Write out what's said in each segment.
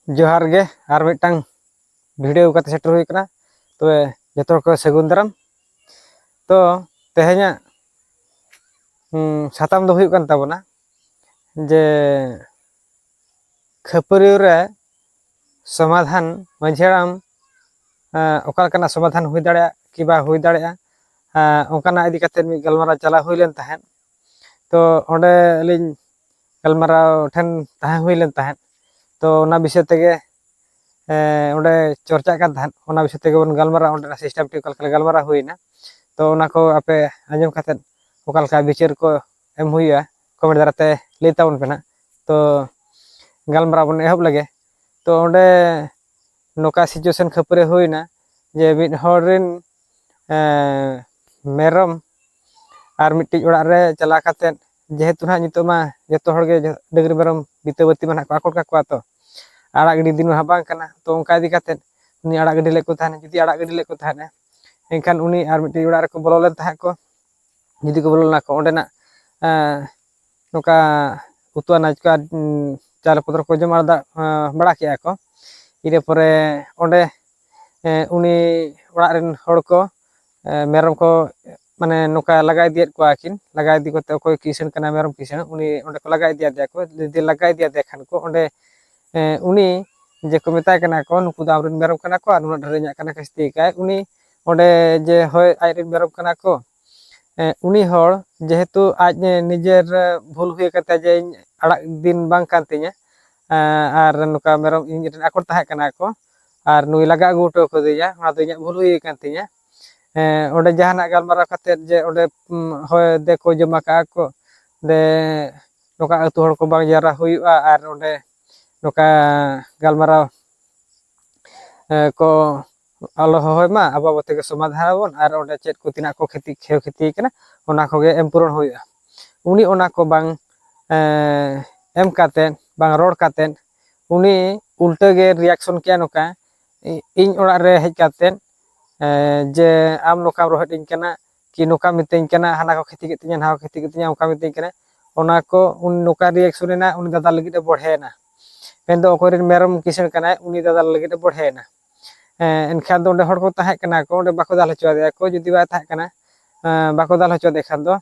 जोहार गे are मिटटांग video कते shutter हुई कना तो जतो को सगुन दाराम तो तेहेኛ साताम दो हुई कन ताबोना जे खपरियो रे समाधान मंझेराम ओकालकना समाधान हुई दाड़े कि बा हुई दाड़े ओकाना इदी कते मी गलमारा चला हुई लेन ताहेन तो ओंडे लिन गलमारा ठेन ताहे हुई लेन ताहेन तो ना विषय तेगे ओंडे चर्चा kan tahan ona विषय तेगे बन गलमारा ओंडे सिस्टम टी ओकालका गलमारा हुईना तो ओना को आपे आंजम काते ओकालका विचार को एम हुईया कमेंट दाराते लई ताबन पेना तो गलमारा बन एहब लगे तो ओंडे नोका सिचुएशन खपरे हुईना जे मिड हर रिन मेरम आर मिट्टी ओड़ा रे चला काते जेहेतु ना नितो मा जतो हर गे डगरी मेरम बितवती मा को आकोट का तो आड़ा गडी दिन मा बांग कना तो ओंका इदी काते उनी आड़ा गडी ले को थाने जुदी आड़ा गडी ले को थाने एनखान उनी आर मिट्टी ओड़ा रे को बोलो लेन ताहे को जुदी को बोलो ना को ओंडे ना नोका उतु अनाज का चाल पत्र को जमा बड़ा किया को इरे परे ओंडे उनी ओड़ा रेन हड़ को मेरम को माने नोका लगाई दियत को आकिन लगाई दी को कोई किसन कना मेरम किसन उनी ओंडे को लगाई दिया दे को दि लगाई दिया दे खान को ओंडे उनी जे को मेता कना को नुकु दा रेन मेरम कना को नुना ढरेኛ कना कस्ती काय उनी ओंडे जे होय आज रेन मेरम कना को उनी हड़ जेहेतु आज निजेर भूल हुई कते जे आड़ा दिन बांग कान तिnya आर नुका मेरम इन आकोट ताहे कना को आर नुई लगा गुटो को दिया ओना दो भूल हुई कान तिnya ओंडे जहाना गलमारा कते जे ओंडे होय दे को जमा का को दे नुका अतु हड़ को बांग जारा हुईआ आर ओंडे नुका गलमारा को आलो होय मा आबा बते के समाधान बन आर ओंडे चेत को तिना को खेती खेव खेती कना ओना को गे एम पूरण हुईआ उनी ओना को बांग एम काते बांग रोड काते उनी उल्टे गे रिएक्शन किया नुका इन ओड़ा रे हेज काते जे आम नोका रोहट इन कना कि नोका मितें कना हाना को खेती केतिnya ना खेती केतिnya ओका मितें कना ओना को उन नोका रिएक्शन ना उनी दादा लगी दे बढ़ेना पेन दो ओकोरिन मेरम किसन कना उनी दादा लगी दे बढ़ेना एनखान दो ओंडे हड़ को ताहे कना को ओंडे बाको दाल हचो दे को जुदी बा ताहे कना बाको दाल हचो दे खान दो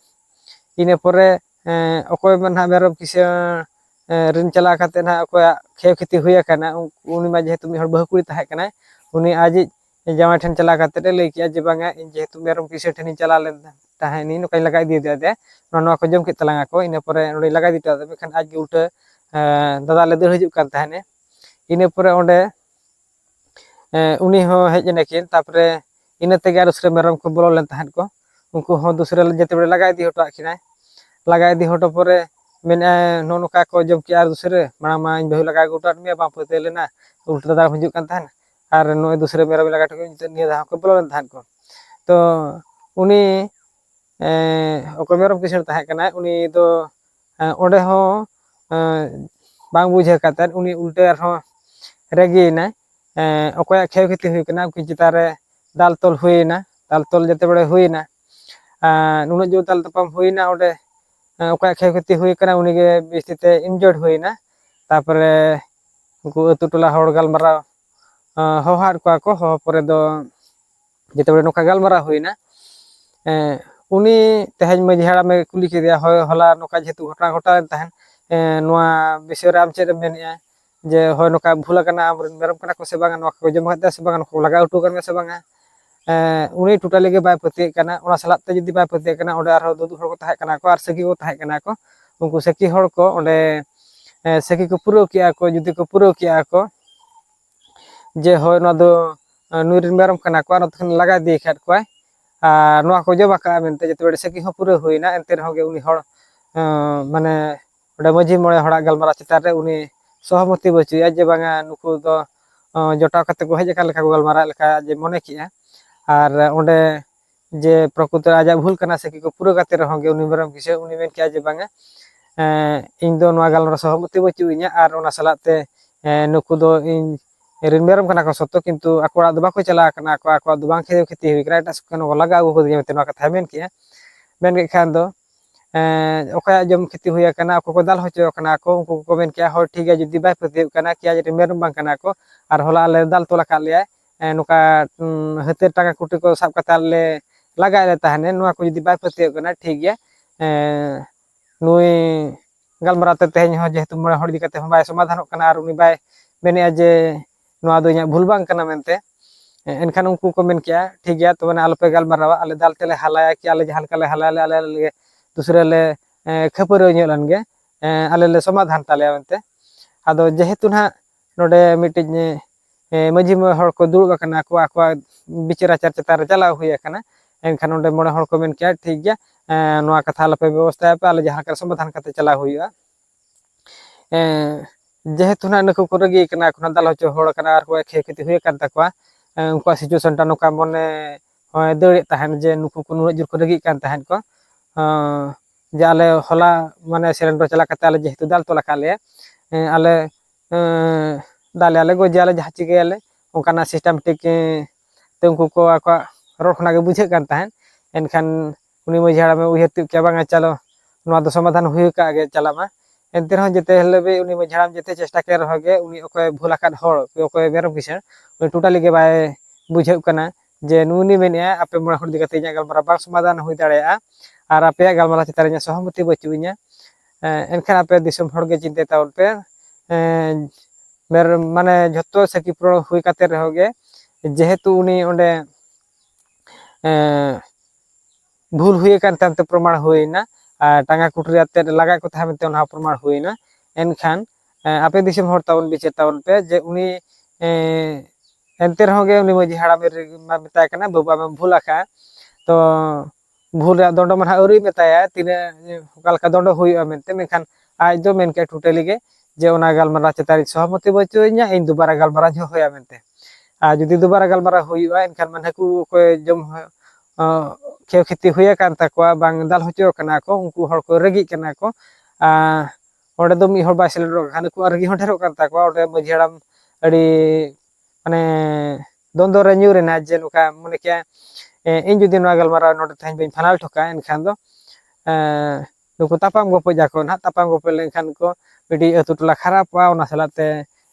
इने परे ओकोय मना मेरम किसन रिन चला काते ना ओकोय खेव खेती हुई कना उनी मा जेहेतु मी हड़ बहुकुड़ी ताहे कना उनी आज जामा ठन चला काते लई किया जे बांगा इन जेहेतु मेरम किसन ठन चला लेन ताहे नी नोका लगाई दिया दे नोना को जम के तलांगा को इने परे ओंडे लगाई दिता दे बेखान आज गे उल्टा दादा ले दर हजू कान ताहे इने परे ओंडे उनी हो हेज नेकिन तापरे इने तेगे दूसरे मेरम को बोलो लेन ताहन को उनको हो दूसरे जेते बड़े लगाई दी हटो आखिना लगाई दी हटो परे मेने नोनका को जब कि आर दूसरे माना मा इन बहु लगा गोटा में बा पते लेना उल्टा दादा हजू कान ताहन आर नो दूसरे मेरम लगा टको निया दा को बोलो लेन ताहन को तो उनी ओको मेरम किसन ताहे कना उनी दो ओंडे हो बांग बुझे काते उनी उल्टे हो रेगीना ओकोया खेव खेती हुई कना उनकी चितारे दाल तोल हुईना दाल तोल जेते बड़े हुईना नुनो जो दाल तपम हुईना ओंडे ओकोया खेव खेती हुई कना उनी गे बिस्तिते इंजर्ड हुईना तापरे उनको अतु टोला हड़ गलमारा हो हाड को हो परे दो जेते बड़े नोका गलमारा हुईना उनी तेहज मजी हाड़ा में कुली के दिया होला नोका जेहेतु घटना घटा ताहन नोआ विषय रे आम चेद मेनिया जे होय नोका भूल कना मेरम कना को से बांगा नोका को जम खाते से बांगा नको लगा उटू कर से बांगा उनी टोटली के बाय पति कना ओना सलात ते जदी बाय पति कना ओडे आरो दुदु हड़ को ताहे कना को आर सकी को ताहे कना को उनको सकी हड़ को ओडे सकी को पुरो किया को जदी को पुरो किया को जे होय नो दो नुरिन मेरम कना को आरो तखन लगा दी खात को नोआ को जब का मेनते जते बड़े सकी हो पुरो होइना एनते होगे उनी हड़ माने ओडे मजी मोळे हड़ा गलमारा चितार रे उनी सहमति बचुया जे बांगा नुकु दो जटा कते को हेज का लेखा गलमारा लेखा जे मने किया आर ओंडे जे प्रकृति आजा भूल कना सकी को पुरो काते रहोगे उनी मेरम किसे उनी मेन किया जे बांगा इन दो नोआ गलमारा सहमति बचुइया आर ओना सलाते नुकु दो इन रिन मेरम कना को सत्तो किंतु आकोड़ा दो बाको चला कना को आकोड़ा दो बांग खेव खेती हुई करा एटा सुकन लगा को दिया मेते नोआ कथा मेन किया मेन के खान दो ᱚᱠᱚᱭᱟᱜ ᱡᱚᱢ ᱠᱷᱮᱛᱤ ᱦᱩᱭ ᱟᱠᱟᱱᱟ ᱚᱠᱚᱭ ᱠᱚ ᱫᱟᱞ ᱦᱚᱪᱚ ᱠᱟᱱᱟ ko ᱩᱱᱠᱩ ᱠᱚ ᱢᱮᱱ ᱠᱮᱜᱼᱟ ᱦᱳᱭ ᱴᱷᱤक ᱜᱮᱭᱟ ᱡᱩᱫᱤ ᱵᱟᱭ ᱯᱟᱹᱛᱭᱟᱹᱜ ᱠᱟᱱᱟ ᱠᱤᱭᱟ ᱡᱮ ᱢᱮᱨᱚᱢ ᱵᱟᱝ ᱠᱟᱱᱟ ᱠᱚ ᱟᱨ ᱦᱚᱞᱟ ᱟᱞᱮ ᱫᱟᱞ ᱛᱚᱞ ᱟᱠᱟᱫ ᱞᱮᱭᱟ ᱱᱚᱝᱠᱟ ᱦᱟᱹᱛᱭᱟᱹᱨ ᱴᱟᱸᱜᱟ ᱠᱩᱴᱤ ᱠᱚ ᱥᱟᱵ ᱠᱟᱛᱮ ᱟᱞᱮ ᱞᱟᱜᱟᱭᱮᱫ ᱞᱮ ᱛᱟᱦᱮᱱ ᱱᱚᱣᱟ ko ᱡᱩᱫᱤ ᱵᱟᱭ ᱯᱟᱹᱛᱭᱟᱹᱜ ᱠᱟᱱᱟ ᱴᱷᱤक ᱜᱮᱭᱟ ᱱᱩᱭ ᱜᱟᱞᱢᱟᱨᱟᱣ ᱛᱮ ᱛᱮᱦᱮᱧ ᱦᱚᱸ ᱡᱮᱦᱮᱛु ᱢᱚᱬᱮ ᱦᱚᱲ ᱤᱫᱤ ᱠᱟᱛᱮ ᱦᱚᱸ ᱵᱟᱭ ᱥᱚᱢᱟᱫᱷᱟᱱᱚᱜ ᱠᱟᱱᱟ ᱟᱨ ᱩᱱᱤ ᱵᱟᱭ ᱢᱮᱱᱮᱜᱼᱟ ᱡᱮ ᱱᱚᱣᱟ ᱫᱚ ᱤᱧᱟᱹᱜ ᱵᱷᱩᱞ ᱵᱟᱝ ᱠᱟᱱᱟ ᱢᱮᱱᱛᱮ एनखान उनको को मेन किया ठीक गया तो मैंने आलोपे गालमारावा आले दाल तेले हलाया कि आले जहां ले हलाले आले दूसरे ले खपर लगे आले ले समाधान ताले मेनते आदो जेहेतु ना नोडे मिटिज माझी हर को दुड़ब कना को आको बिचार आचार चेतान चला हुई कना एनखान नोडे मोड़े हर को मेन किया ठीक गया नोआ कथा आलोपे व्यवस्था पे आले जहां समाधान करते चला हुआ जेहेतु ना नको को रगी कना को दाल हचो हड़ कना आर को खेती हुई कान ताकवा उनका सिचुएशन टा नोका मने दौड़े तहन जे नुकु को नुन जोर को रगी कान तहन को जे आले हला माने सिलेंडर चला कते आले जेहेतु दाल तोला काले आले दाले आले गोजे आले जहाँ चिके आले उनका सिस्टमेटिक ते उनको को आको रोड खना के बुझे कान तहन एनखान उनी मझी हाड़ा में उहर तिप के बांगा चलो नोआ दो समाधान हुई का गे चलामा एनते रह जेते हलेबे उनी मझी हाड़ा जेते चेष्टा के रहोगे उनी ओकोय भूल आकाद हड़ ओकोय मेरम किसान उनी टोटली के बाय बुझे कना जे नुनी मेने आपे मोड़ा हड़ दिगते इया गलमारा बाग समाधान हुई दाड़ेया और आपे गलमारा चितार इया सहमति बचुइया एनखान आपे दिसम हड़ गे चिंते ताउन पे मेर माने झतो सकी प्रो हुई काते रहोगे जेहेतु उनी ओंडे भूल हुई कान तांते प्रमाण हुईना टांगा कुटरी आते लगा को थामेते ओना प्रमाण हुईना एनखान आपे दिसम हड़ ताउन बिचे ताउन पे जे उनी एनते रहोगे उनी मझी हाड़ा में मेताय कना बाबा में भूल आका तो भूल दंड मन औरी मेताया तीन का दंड हुई मेनते मेनखान आज दो मेन के टोटली गे जे ओना गलमारा चेतारी सहमति बचुइया इन दुबारा गलमारा जो होया मेनते आ जुदी दुबारा गलमारा हुईवा एनखान मन हकु कोय जम खेव खेती हुई कान ताकवा बांग दाल हचो कना को उनको हड़ को रगी कना को ओडे दो मी हड़ बाय सिलेंडर खान को रगी हठेरो कान ताकवा ओडे मझी हाड़ा अड़ी माने दोंदो रे न्यूरेना जे नुका मने क्या इन जुदी नोआ गलमारा नोडे थाइन बेन फाइनल ठोका एनखान दो नुको तापाम गोपो जाको ना तापाम गोपो लेनखान को बिडी अतु टोला खराब वा ओना सलाते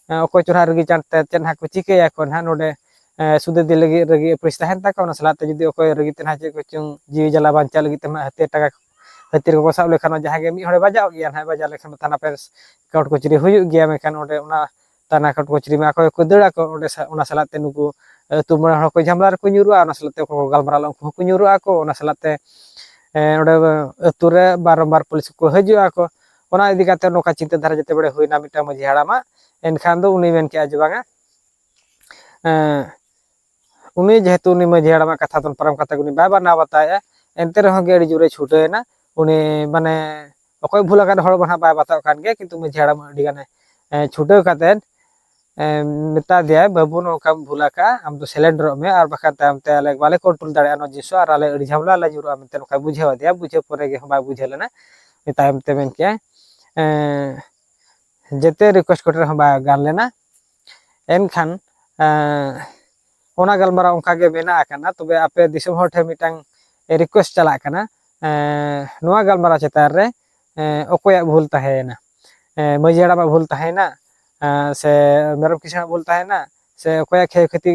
अकोय चोरा रगी चांते चेन हाको चिकेया को ना नोडे सुदे दि लगी रगी परिस्ता हेन ताका ओना सलाते जुदी अकोय रगी तेना जे को चुंग जीवी जला बांचा लगी तमा हते टाका हतिर को साब लेखान जहां गे मी हड़े बाजाव गया ना बाजा लेखान थाना पे काउट कोचरी हुई गया मेखान ओडे ओना ताना काउट कोचरी में अकोय को दड़ा को ओडे ओना सलाते नुको तु मोड़ा हड़ को झमला को न्यूरुआ ओना सलाते को गलमारा को को न्यूरुआ को ओना सलाते ओडे अतु रे बारंबार पुलिस को हजुआ को ओना इदी काते नोका चिंता धारा जते बड़े हुईना मिटा मझी हाड़ा मा एनखान दो उनी मेन के आज बांगा उनी जेहेतु उनी मझी हाड़ा मा कथा तन परम कथा उनी बाय बार ना बताया एनते रह गे अड़ी जुरे छुटेना उनी माने अकोय भूल आकान हड़ बहा बाय बताव कान गे किंतु मझी हाड़ा मा अड़ी गाने छुटे काते मेता दिया बाबू नोका भूल आका आम तो सिलेंडर में और बखा तामते आले बाले कंट्रोल दाड़े न जिसो और आले अड़ी झमला ला जुरो आमते नोका बुझेव दिया बुझे परे गे बाय बुझे लेना मेतायम ते मेन के जेते रिक्वेस्ट कोटर हम बाय गान लेना एनखान ओना गलमारा उनका गे बेना आकाना तबे आपे दिसम हर ठे मिटांग रिक्वेस्ट चला आकाना नोआ गलमारा चेतार रे अकोया भूल ताहेना मझी हाड़ा मा भूल ताहेना से मेरम किसान भूल ताहेना से अकोया खे खेती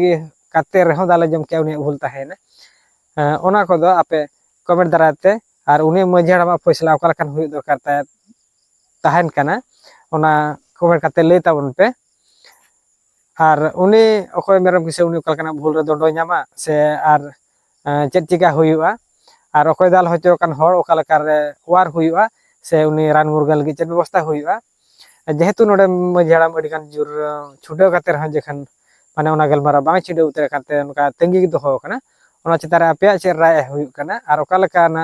काते रहो दाले जम के उनी भूल ताहेना ओना को दो आपे कमेंट दराते और उनी मझी हाड़ा मा फैसला ओका लखान हुई दरकार ताहेन कना ओना कमेंट काते लई ताबन पे और उनी अकोय मेरम किसे उनी ओका लखान भूल रे दंडो ᱧᱟᱢᱟ से और चेक चिका हुईवा और अकोय दाल हचो कान हड़ ओका लका रे वार हुईवा से उनी रान मुर्गा लगी चेक व्यवस्था हुईवा जेहेतु नोडे मझी हाड़ा अड़ी गान जुर छुडे काते रह जेखन माने ओना गलमारा बांग छिडे उतर काते उनका तंगी दोहो कना ओना चितारे आपे चे राय हुई कना और ओका लका ना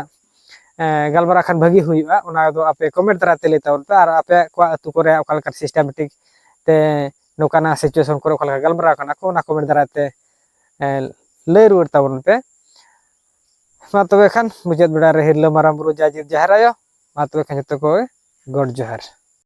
गलमारा खान भागी हुईवा ओना दो आपे कमेंट दराते ले ताउन पे और आपे को अतु करे ओका लका सिस्टमेटिक ते नोकाना सिचुएशन करे ओका लका गलमारा कना को ओना कमेंट दराते ले रुवर ताउन पे मा तबे खान मुजत बेड़ा रे हिरलो माराम बुरु जाजिर जहरायो मा तबे खान जतो को गॉड जोहार।